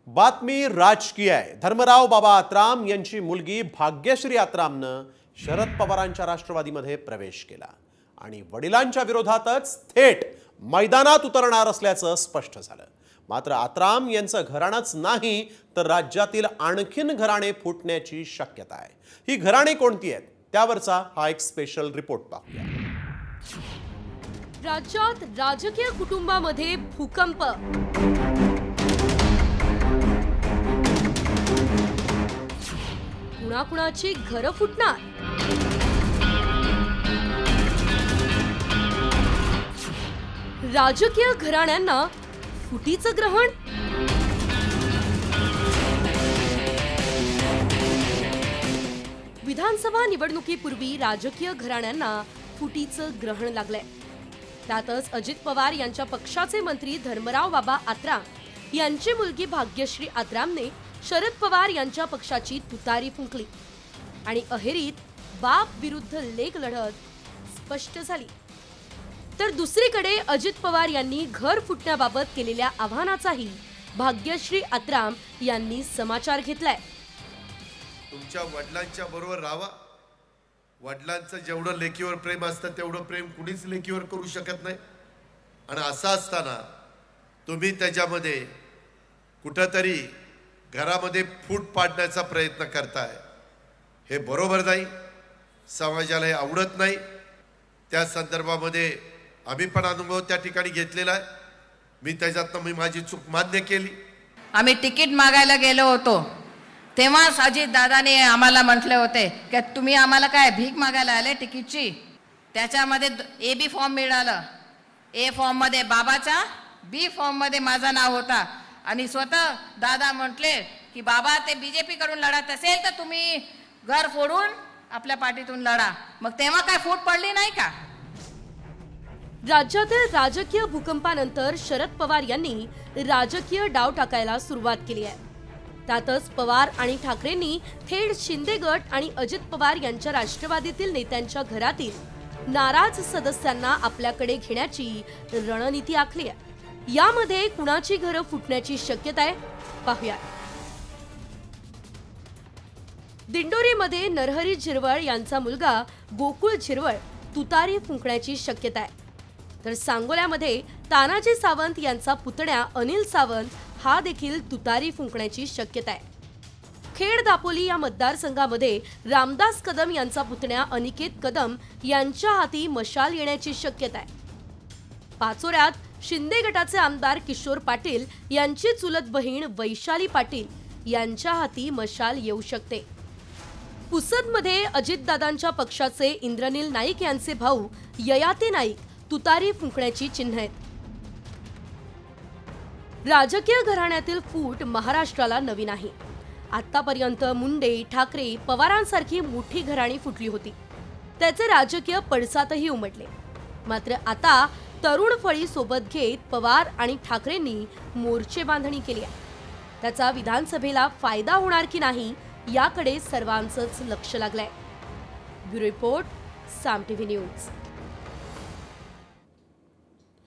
बातमी राजकीय आहे। धर्मराव बाबा आत्राम यांची मुलगी भाग्यश्री आत्रामनं शरद पवारांच्या राष्ट्रवादीमध्ये प्रवेश केला आणि वडिलांच्या विरोधातच थेट मैदानात उतरणार असल्याचं स्पष्ट झालं। मात्र आत्राम यांचं घराणंच नाही तर राज्यातील आणखीन घराणे फुटण्याची शक्यता आहे। ही घराणे कोणती आहेत त्यावरचा हा एक स्पेशल रिपोर्ट पाहूया। राज्यात राजकीय कुटुंबामध्ये भूकंप। कुणाकुणाची घरं फुटणार। राजकीय घराण्यांना फुटीचं ग्रहण। विधानसभा निवडणुकीपूर्वी राजकीय घराण्यांना फुटीचं ग्रहण लागलंय। त्यातच अजित पवार यांच्या पक्षाचे मंत्री धर्मराव बाबा आत्राम यांची मुलगी भाग्यश्री आत्रामने शरद पवार यांच्या पक्षाची तुतारी फुंकली आणि अहेरीत बाप विरुद्ध लेक लढत स्पष्ट झाली। तर दुसरीकडे अजित पवार यांनी घर फुटण्याबाबत केलेल्या आव्हानाचाही भाग्यश्री आत्राम यांनी समाचार घेतलाय। तुमच्या वडिलांच्या बरोबर राहा। वडिलांचं जेवढं लेकीवर प्रेम असतं तेवढं प्रेम कुणीच लेकीवर करू शकत नाही। आणि असं असताना तुम्ही त्याच्यामध्ये कुठेतरी घरामध्ये फूट पाडण्याचा प्रयत्न करताय, हे बरोबर नाही। समाजाला हे आवडत नाही। त्या संदर्भामध्ये आम्ही पण अनुभव त्या ठिकाणी घेतलेला आहे। मी त्याच्यातनं माझी चूक मान्य केली। आम्ही तिकीट मागायला गेलो होतो तेव्हाच अजित दादाने आम्हाला म्हटले होते की तुम्ही आम्हाला काय भीक मागायला आले तिकीटची। त्याच्यामध्ये ए बी फॉर्म मिळालं। ए फॉर्म मध्ये बाबाचा, बी फॉर्म मध्ये माझं नाव होता आणि स्वतः दादा म्हटले की बाबा ते बीजेपी कडून लढत असेल तर तुम्ही घर फोडून आपल्या पार्टीतून लढा। मग तेव्हा काय फूट पडली नाही का? राज्यातील राजकीय भूकंपानंतर शरद पवार यांनी राजकीय डाव टाकायला सुरुवात केली आहे। त्यातच पवार आणि ठाकरेंनी थेट शिंदे गट आणि अजित पवार यांच्या राष्ट्रवादीतील नेत्यांच्या घरातील नाराज सदस्यांना आपल्याकडे घेण्याची रणनीती आखली आहे। यामध्ये कुणाची घरं फुटण्याची शक्यता आहे पाहूया। दिंडोरीमध्ये नरहरी झिरवळ यांचा मुलगा गोकुळ झिरवळ तुतारी फुंकण्याची शक्यता आहे। तर सांगोल्यामध्ये तानाजी सावंत यांचा पुतण्या अनिल सावंत हा देखील तुतारी फुंकण्याची शक्यता आहे। खेड दापोली या मतदारसंघामध्ये रामदास कदम यांचा पुतण्या अनिकेत कदम यांच्या हाती मशाल येण्याची शक्यता आहे। पाचोऱ्यात शिंदे गटाचे आमदार किशोर पाटील यांची चुलत बहीण वैशाली पाटील यांच्या हाती मशाल येऊ शकते। पुसदमध्ये अजितदादांच्या पक्षाचे इंद्रनील नाईक यांचे भाऊ ययाती नाईक तुतारी फुंकण्याची चिन्ह आहेत। राजकीय घराण्यातील फूट महाराष्ट्राला नवी नाही। आतापर्यंत मुंडे, ठाकरे, पवारांसारखी मोठी घराणी फुटली होती। त्याचे राजकीय पडसादही उमटले। मात्र आता तरुण फळी सोबत घेत पवार आणि ठाकरेंनी मोर्चे बांधणी केली आहे। त्याचा विधानसभेला फायदा होणार की नाही याकडे सर्वांचंच लक्ष लागलंय। ब्युरो रिपोर्ट, साम टीव्ही न्यूज।